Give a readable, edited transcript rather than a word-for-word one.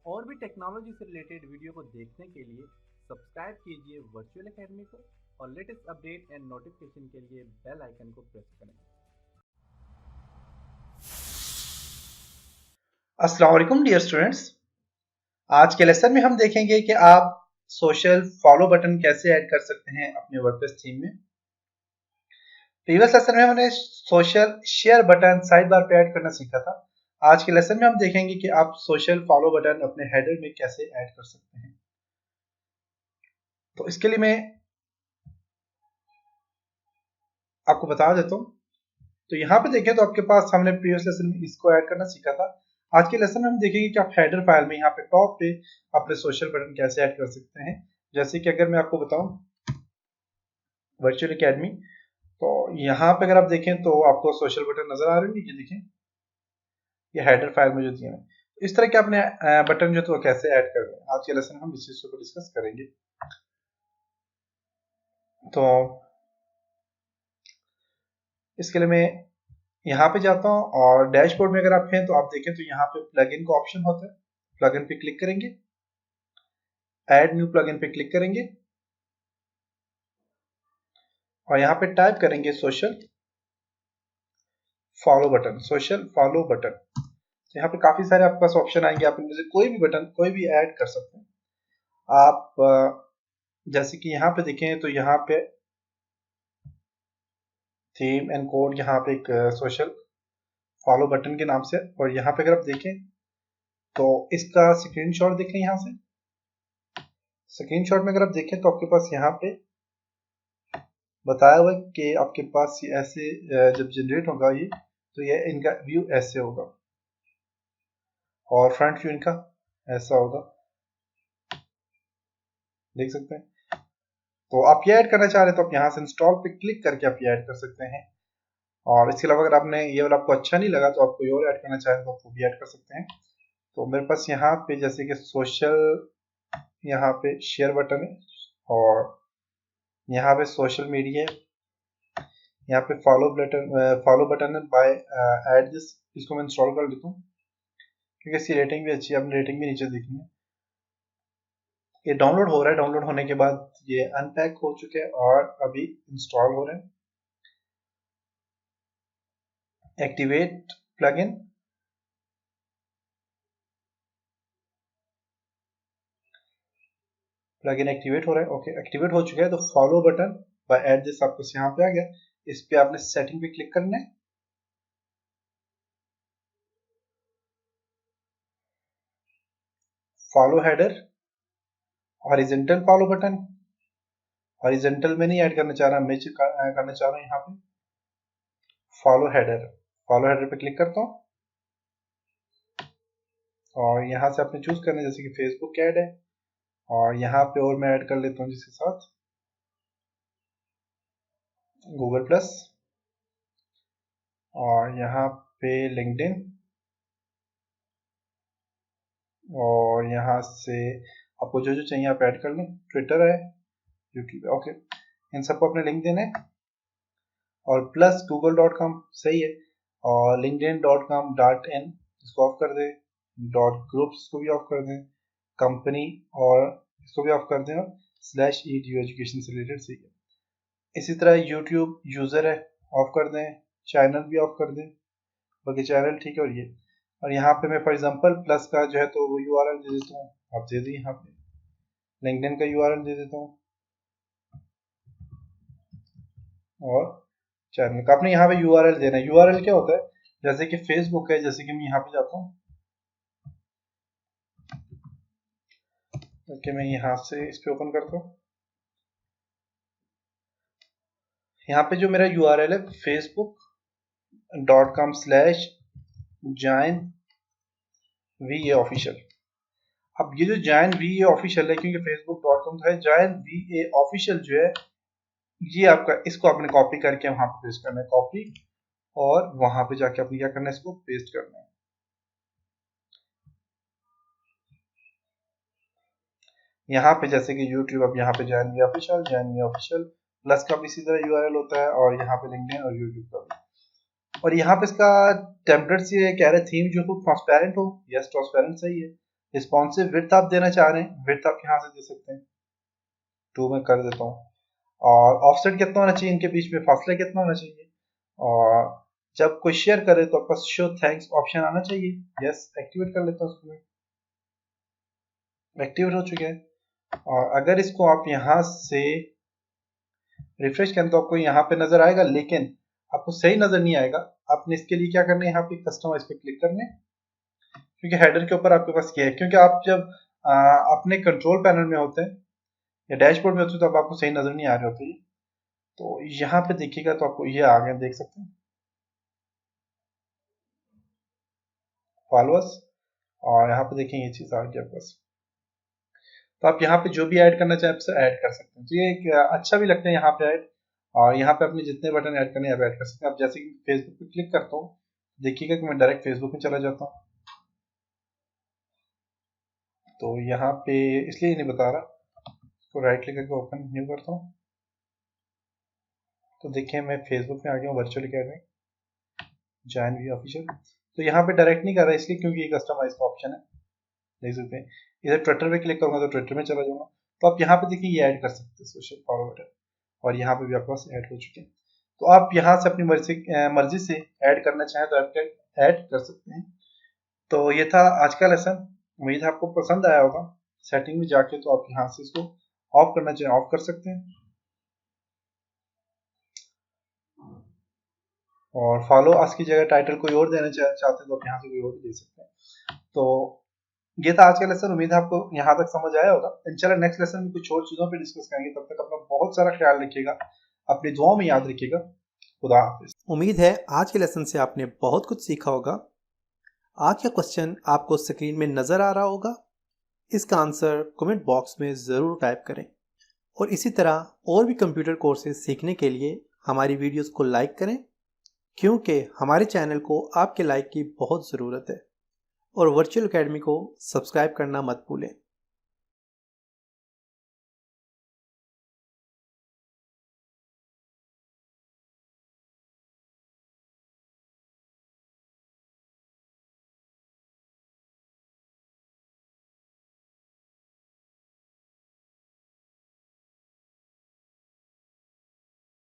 और भी टेक्नोलॉजी से रिलेटेड वीडियो को देखने के लिए सब्सक्राइब कीजिए वर्चुअल एकेडमी को और लेटेस्ट अपडेट एंड नोटिफिकेशन के लिए बेल आइकन को प्रेस करें। अस्सलाम वालेकुम डियर स्टूडेंट्स। आज के लेसन में हम देखेंगे कि आप सोशल फॉलो बटन कैसे ऐड कर सकते हैं अपने वर्डप्रेस थीम में। प्रीवियस लेसन में हमने social share button side bar पे ऐड करना सीखा था। आज के लेसन में हम देखेंगे कि आप सोशल फॉलो बटन अपने हेडर में कैसे ऐड कर सकते हैं। तो इसके लिए मैं आपको बता देता हूँ। तो यहाँ पे देखें तो आपके पास हमने प्रीवियस लेसन में इसको ऐड करना सीखा था। आज के लेसन में हम देखेंगे कि आप हेडर फाइल में यहाँ पे टॉप पे अपने सोशल बटन कैसे ऐड कर सकते हैं। जैसे कि अगर मैं आपको बताऊं वर्चुअल एकेडमी, तो यहाँ पे अगर आप देखें तो आपको सोशल बटन नजर आ रहे हैं। ये देखें, ये हेडर फाइल में जो दिए हैं। इस तरह के अपने बटन जो तो कैसे ऐड कर रहे हैं, आज के लेसन हम इस चीज को डिस्कस करेंगे। तो इसके लिए मैं यहाँ पे जाता हूँ और डैशबोर्ड में अगर आप हैं तो आप देखें तो यहाँ पे प्लगइन का ऑप्शन होता है। प्लगइन पे क्लिक करेंगे, ऐड न्यू प्लगइन पे क्लिक करेंगे और यहाँ पे टाइप करेंगे social follow button. Social follow button, तो यहाँ पे काफी सारे आपके पास ऑप्शन आएंगे। आप इनमें से कोई भी बटन कोई भी ऐड कर सकते हैं। आप जैसे कि यहाँ पे देखें तो यहाँ पे थीम एंड कोड, यहाँ पे एक सोशल फॉलो बटन के नाम से, और यहाँ पे अगर आप देखें तो इसका स्क्रीनशॉट देखें। यहाँ से स्क्रीनशॉट में अगर आप देखें तो आपके पास यहाँ पे बताया हुआ है कि आपके पास ये ऐसे जब जनरेट होगा ये, तो ये इनका व्यू ऐसे होगा और फ्रंट व्यू इनका ऐसा होगा, देख सकते हैं। तो आप ये ऐड करना चाह रहे हैं तो आप यहाँ से इंस्टॉल पे क्लिक करके आप ये ऐड कर सकते हैं। और इसके अलावा अगर आपने ये वाला आपको अच्छा नहीं लगा तो आप कोई और ऐड करना चाहें तो आप वो भी ऐड कर सकते हैं। तो मेरे पास यहाँ पे जैसे कि सोशल, यहाँ पे शेयर बटन है और यहाँ पे सोशल मीडिया है, यहाँ पे फॉलो बटन है बाय ऐड दिस। इसको मैं इंस्टॉल कर लेता हूँ क्योंकि इसकी रेटिंग भी अच्छी है। आपने रेटिंग भी नीचे देखनी है। ये डाउनलोड हो रहा है, डाउनलोड होने के बाद ये अनपैक हो चुके हैं और अभी इंस्टॉल हो रहे हैं। एक्टिवेट प्लगइन, प्लगइन एक्टिवेट हो रहा है। ओके, एक्टिवेट हो चुका है। तो follow button by add this आपको यहाँ पे आ गया। इस पे आपने सेटिंग पे क्लिक करना है, follow header, horizontal follow button. Horizontal में नहीं ऐड करना चाह रहा, मैं करना चाह रहा हूँ यहाँ पे फॉलो हेडर। फॉलो हेडर पे क्लिक करता हूँ और यहाँ से आपने चूज करना है, जैसे कि फेसबुक ऐड है और यहाँ पे और मैं ऐड कर लेता हूँ जिसके साथ गूगल प्लस और यहाँ पे लिंक्डइन और यहाँ से आपको जो जो चाहिए आप ऐड कर लें। ट्विटर है, यूट्यूब, ओके, इन सबको अपने लिंक देना है। और प्लस google.com सही है और linkedin.com.in इसको ऑफ कर दें, डॉट ग्रुप्स को भी ऑफ कर दें, कंपनी और इसको भी ऑफ कर दें और /edu एजुकेशन से रिलेटेड सही है। इसी तरह यूट्यूब यूजर है, ऑफ कर दें, चैनल भी ऑफ कर दें, बाकी चैनल ठीक है। और यहाँ पे मैं फॉर एग्जांपल प्लस का जो है तो वो यूआरएल दे देता हूँ, आप दे दें। यहाँ पे लिंक्डइन का यूआरएल दे देता हूँ और चैनल का आपने यहाँ पे यूआरएल देना है। यूआरएल क्या होता है, जैसे कि फेसबुक है, जैसे कि मैं यहाँ पे जाता हूँ, ओके, मैं यहाँ से इस पे ओपन करता हूँ। यहाँ पे जो मेरा यूआरएल है facebook.com/join वी ऑफिशियल। अब ये जो जॉइन वी ऑफिशियल है, क्योंकि facebook.com तो है, जॉइन वी ऑफिशियल जो है ये आपका, इसको आपने कॉपी करके वहां पे पेस्ट करना है, कॉपी, और वहां पे जाके आपने क्या करना है, इसको पेस्ट करना है। यहाँ पे जैसे कि YouTube, अब यहाँ पे जॉइन वी ऑफिशियल प्लस का भी इसी तरह यूआरएल होता है और यहाँ पे लिंक्डइन और YouTube का भी। और यहाँ पे इसका टेम्पलेट से कह रहे थीम जो हो ट्रांसपेरेंट हो, यस ट्रांसपेरेंट सही है। रिस्पॉन्सिव विड्थ आप देना चाह रहे हैं, विड्थ आप यहाँ से दे सकते हैं, 2 में कर देता हूँ। और ऑफसेट कितना होना चाहिए, इनके बीच में फासला कितना होना चाहिए। और जब कोई शेयर करे तो आपका शो थैंक्स ऑप्शन आना चाहिए, यस एक्टिवेट कर लेता हूँ उसको मैं, एक्टिवेट हो चुके हैं। और अगर इसको आप यहाँ से रिफ्रेश करें तो आपको यहाँ पे नजर आएगा, लेकिन आपको सही नजर नहीं आएगा। आपने इसके लिए क्या करना है, यहाँ पे कस्टमाइज पे क्लिक करने, क्योंकि हेडर के ऊपर आपके पास क्या है, क्योंकि आप जब अपने कंट्रोल पैनल में होते हैं या डैशबोर्ड में होते हैं तो अब आपको सही नजर नहीं आ रहे होते। तो यहाँ पे देखिएगा तो आपको ये आ गया, देख सकते हैं फॉलोअर्स, और यहाँ पे देखें ये चीज आ गई आपके पास। तो आप यहाँ पे जो भी ऐड करना चाहें आप ऐड कर सकते हैं। तो ये एक अच्छा भी लगता है यहाँ पे ऐड, और यहाँ पे अपने जितने बटन ऐड करने हैं आप ऐड कर सकते हैं। अब जैसे कि फेसबुक पे क्लिक करता हूँ, देखिएगा कि मैं डायरेक्ट फेसबुक में चला जाता हूँ। तो यहाँ पे इसलिए नहीं बता रहा, इसको राइट क्लिक करके ओपन न्यू करता हूँ। तो देखिए मैं फेसबुक में आ गया हूँ, virtual academy join we official. तो यहाँ पे डायरेक्ट नहीं कर रहा इसलिए क्योंकि ये कस्टमाइज का ऑप्शन है, देख सकते हैं। इधर ट्विटर पे क्लिक करूंगा तो ट्विटर में चला जाऊंगा। तो आप यहाँ पे देखिए ये ऐड कर सकते हैं सोशल फॉलोअर, और यहाँ पे भी आपके पास ऐड हो चुके हैं। तो आप यहाँ से अपनी मर्जी से ऐड करना चाहें तो आप ऐड कर सकते हैं। तो ये था आज का लेसन, उम्मीद है आपको पसंद आया होगा। सेटिंग में जाके तो आप यहाँ से इसको ऑफ करना चाहें ऑफ कर सकते हैं, और फॉलो अस की जगह टाइटल कोई और देना चाहते हैं तो आप यहाँ से कोई और भी दे सकते हैं। तो ये था आज का लेसन, उम्मीद है आपको यहाँ तक समझ आया होगा। इंशाल्लाह नेक्स्ट लेसन में कुछ और चीजों पे डिस्कस करेंगे। तब तक अपना बहुत सारा ख्याल रखिएगा, अपनी दुआओं में याद रखिएगा। खुदा हाफिज। उम्मीद है आज के लेसन से आपने बहुत कुछ सीखा होगा। आज का क्वेश्चन आपको स्क्रीन में नजर आ रहा होगा, इसका आंसर कमेंट बॉक्स में ज़रूर टाइप करें। और इसी तरह और भी कंप्यूटर कोर्सेज सीखने के लिए हमारी वीडियोस को लाइक करें, क्योंकि हमारे चैनल को आपके लाइक की बहुत ज़रूरत है। और वर्चुअल अकेडमी को सब्सक्राइब करना मत भूलें।